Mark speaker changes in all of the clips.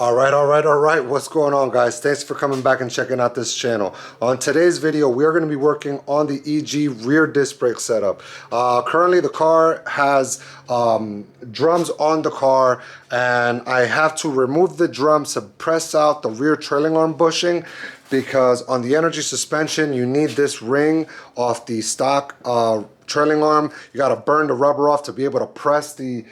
Speaker 1: All right. What's going on, guys? Thanks for coming back and checking out this channel. On today's video, we are going to be working on the EG rear disc brake setup. Currently, the car has drums on the car, and I have to remove the drums to press out the rear trailing arm bushing, because on the energy suspension, you need this ring off the stock trailing arm. You got to burn the rubber off to be able to press the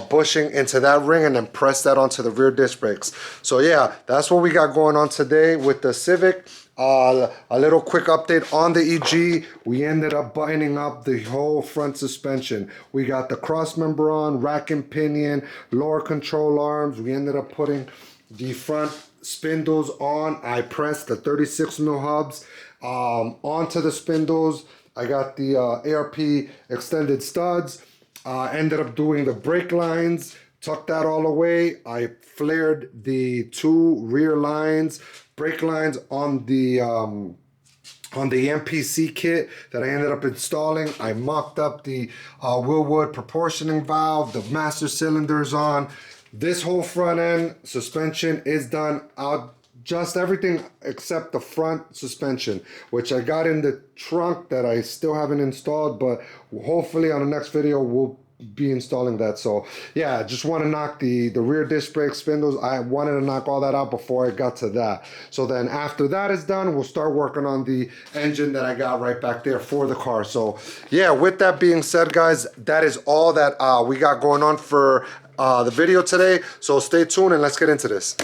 Speaker 1: bushing into that ring and then press that onto the rear disc brakes. So yeah, that's what we got going on today with the Civic. A little quick update on the EG. We ended up buttoning up the whole front suspension. We got the cross member on, rack and pinion, lower control arms. We ended up putting the front spindles on. I pressed the 36mm hubs onto the spindles. I got the ARP extended studs. Ended up doing the brake lines, tucked that all away. I flared the two rear lines, brake lines on the MPC kit that I ended up installing. I mocked up the Willwood proportioning valve, the master cylinders on. This whole front end suspension is done out. Just everything except the front suspension, which I got in the trunk that I still haven't installed, but hopefully on the next video we'll be installing that. So yeah, I just want to knock the rear disc brake spindles. I wanted to knock all that out before I got to that. So then after that is done, we'll start working on the engine that I got right back there for the car. So yeah, with that being said, guys, that is all that we got going on for the video today. So stay tuned and let's get into this.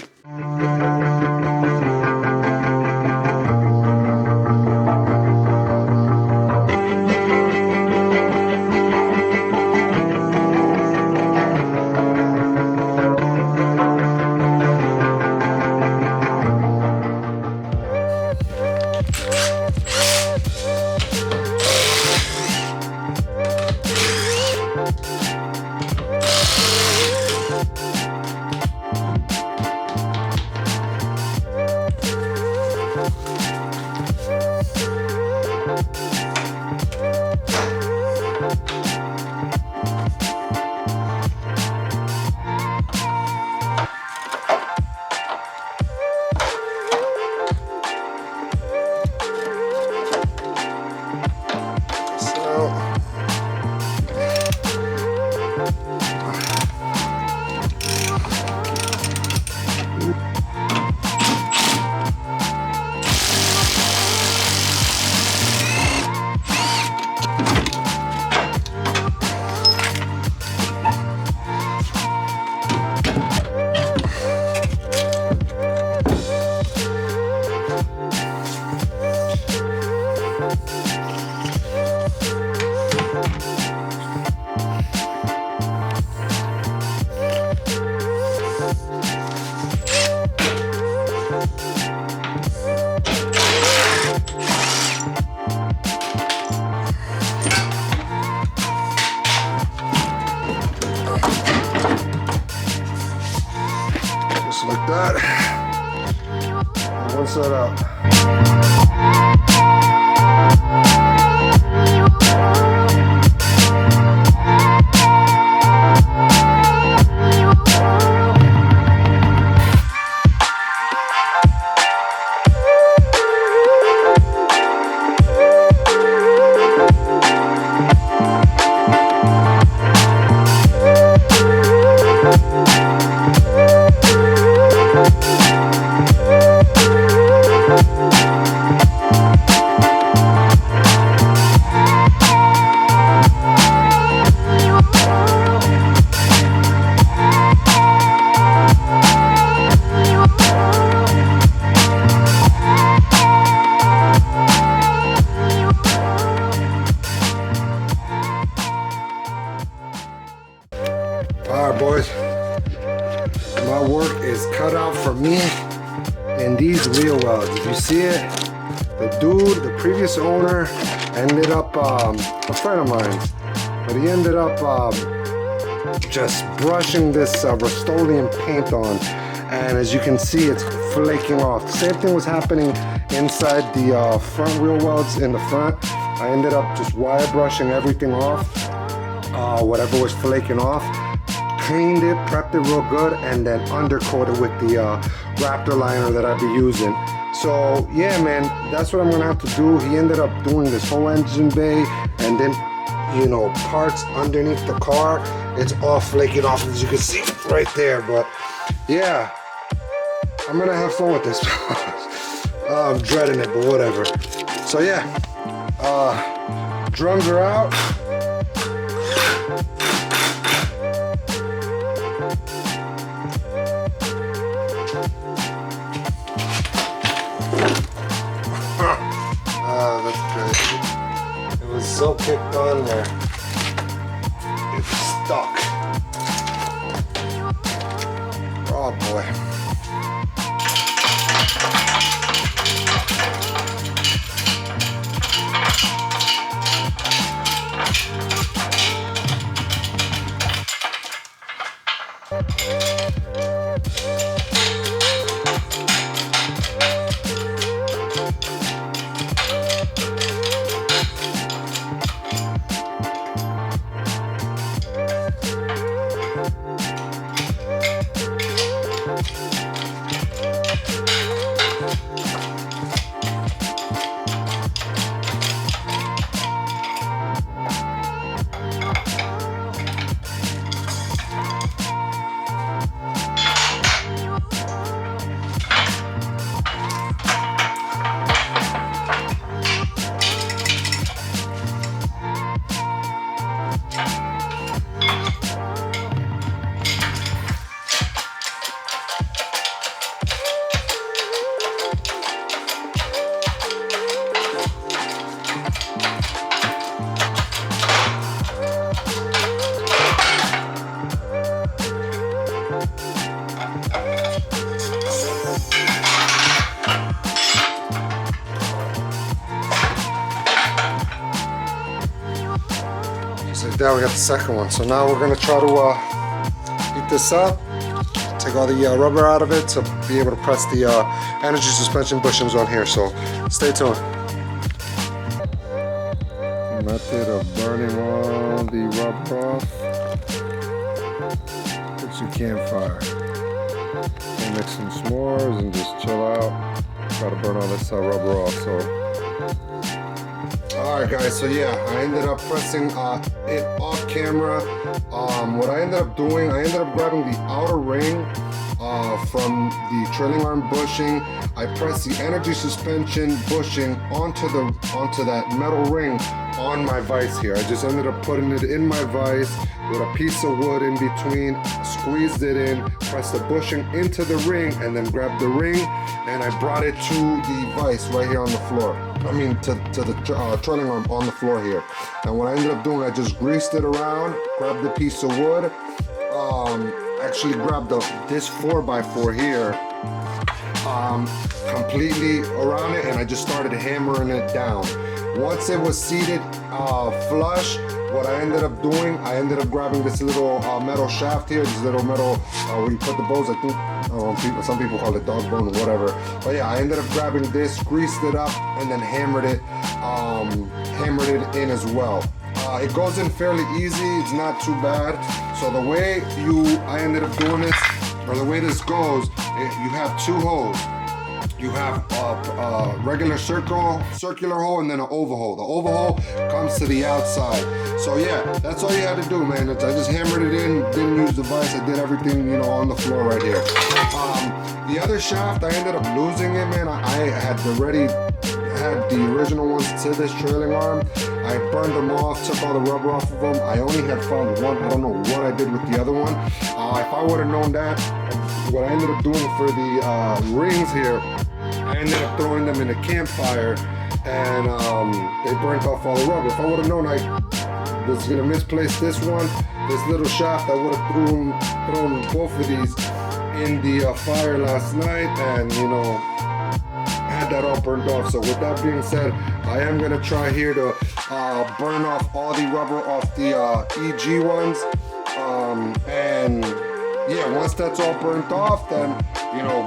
Speaker 1: Like that. One side out. Alright, boys, my work is cut out for me in these wheel wells. If you see it, the previous owner ended up, a friend of mine, but he ended up just brushing this Rust-Oleum paint on, and as you can see, it's flaking off. The same thing was happening inside the front wheel wells in the front. I ended up just wire brushing everything off, whatever was flaking off. cleaned it, prepped it real good, and then undercoated with the Raptor liner that I'd be using. So yeah, man, that's what I'm gonna have to do. He ended up doing this whole engine bay, and then, you know, parts underneath the car. It's all flaking off, as you can see right there. But yeah, I'm gonna have fun with this. I'm dreading it, but whatever. So yeah, drums are out. That's good. It was so kicked on there. It's stuck. Oh boy. Now we got the second one. So now we're gonna try to heat this up, take all the rubber out of it to be able to press the energy suspension bushings on here. So stay tuned. Method of burning all the rubber off. Put your campfire. And make some s'mores and just chill out. Try to burn all this rubber off. So. Alright guys, so yeah, I ended up pressing it off camera. What I ended up doing, I ended up grabbing the outer ring from the trailing arm bushing. I pressed the energy suspension bushing onto that metal ring on my vise here. I just ended up putting it in my vise with a piece of wood in between, squeezed it in, pressed the bushing into the ring, and then grabbed the ring, and I brought it to the vise right here on the floor. I mean, to the trailing arm on the floor here. And what I ended up doing, I just greased it around, grabbed the piece of wood, actually grabbed this 4x4 here, completely around it, and I just started hammering it down. Once it was seated flush, what I ended up doing, I ended up grabbing this little metal shaft here, this little metal where you put the bows. I think some people call it dog bone or whatever. But yeah, I ended up grabbing this, greased it up, and then hammered it in as well. It goes in fairly easy. It's not too bad. So the way I ended up doing this, or the way this goes, you have two holes. You have a regular circular hole, and then an oval hole. The oval hole comes to the outside. So yeah, that's all you had to do, man. I just hammered it in, didn't use the vise. I did everything, you know, on the floor right here. The other shaft, I ended up losing it, man. I had already had the original ones to this trailing arm. I burned them off, took all the rubber off of them. I only had found one. I don't know what I did with the other one. If I would have known that, what I ended up doing for the rings here, I ended up throwing them in a campfire, and they burnt off all the rubber. If I would have known I was gonna misplace this little shaft, I would have thrown both of these in the fire last night, and you know, had that all burned off. So with that being said, I am gonna try here to burn off all the rubber off the EG ones, and yeah, once that's all burnt off, then you know,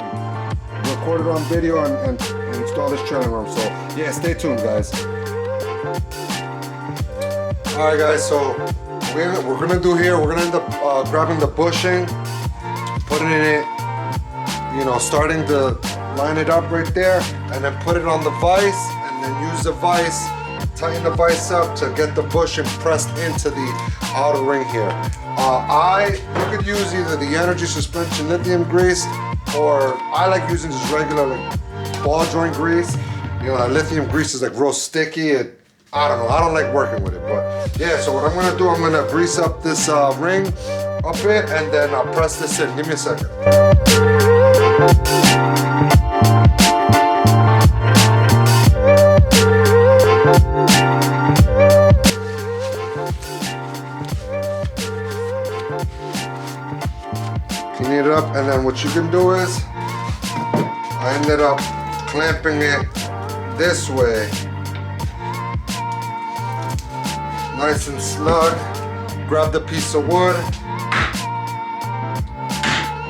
Speaker 1: record it on video and install this trailing arm. So yeah, stay tuned, guys. Alright guys, so we're gonna do here, we're gonna end up grabbing the bushing, putting it, you know, starting to line it up right there, and then put it on the vise, and then use the vise, tighten the vise up to get the bushing pressed into the outer ring here. You could use either the energy suspension lithium grease, or I like using just regular like ball joint grease. You know, lithium grease is like real sticky. I don't know, I don't like working with it, but yeah, so what I'm gonna do, I'm gonna grease up this ring a bit, and then I'll press this in. Give me a second. Clean it up, and then what you can do is, I ended up clamping it this way. Nice and snug. Grab the piece of wood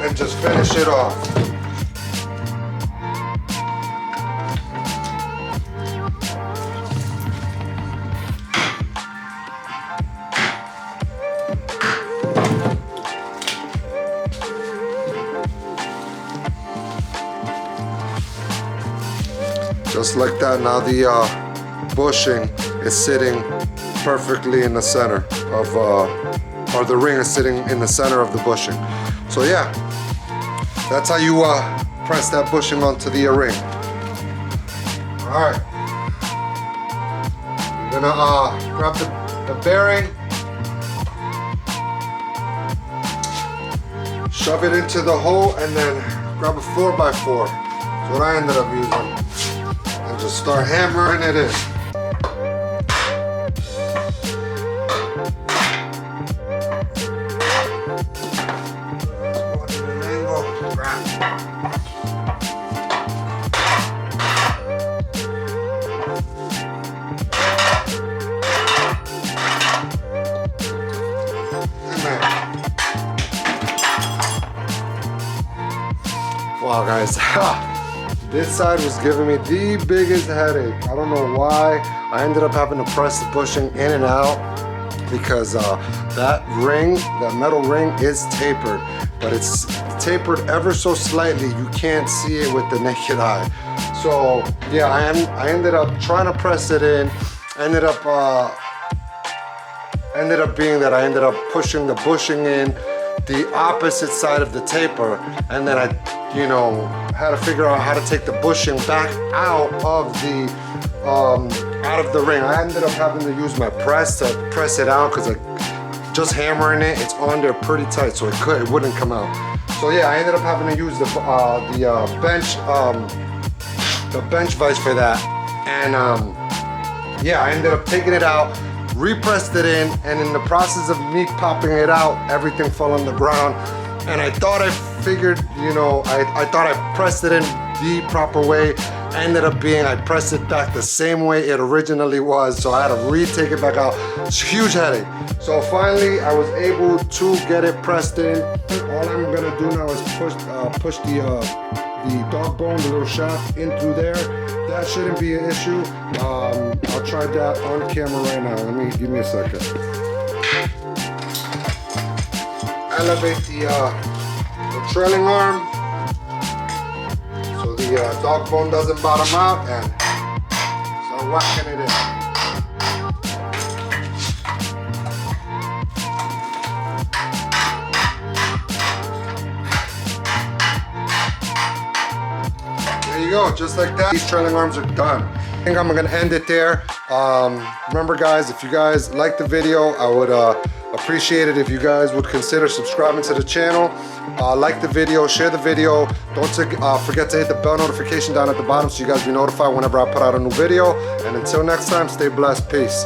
Speaker 1: and just finish it off. Just like that, now the bushing is sitting perfectly in the center of, or the ring is sitting in the center of the bushing. So yeah, that's how you press that bushing onto the ring. All right, I'm gonna grab the bearing, shove it into the hole, and then grab a 4x4. That's what I ended up using. And just start hammering it in. Wow guys, this side was giving me the biggest headache. I don't know why. I ended up having to press the bushing in and out because that ring, that metal ring is tapered, but it's tapered ever so slightly. You can't see it with the naked eye. So yeah, I ended up trying to press it in. Ended up being that I ended up pushing the bushing in the opposite side of the taper, and then I, you know, had to figure out how to take the bushing back out of the ring. I ended up having to use my press to press it out because just hammering it, it's on there pretty tight, so it wouldn't come out. So yeah, I ended up having to use the bench vise for that, and yeah, I ended up taking it out, repressed it in, and in the process of me popping it out, everything fell on the ground. And I thought I figured, you know, I thought I pressed it in the proper way. Ended up being, I pressed it back the same way it originally was, so I had to retake it back out. It's a huge headache. So finally, I was able to get it pressed in. All I'm gonna do now is push the dog bone, the little shaft, in through there. That shouldn't be an issue. I'll try that on camera right now. Give me a second. Elevate the trailing arm so the dog bone doesn't bottom out, and start whacking it in. There you go, just like that. These trailing arms are done. I think I'm gonna end it there. Remember guys, if you guys like the video, I would appreciate it if you guys would consider subscribing to the channel. Like the video, share the video. Don't forget to hit the bell notification down at the bottom so you guys be notified whenever I put out a new video. And until next time, stay blessed. Peace.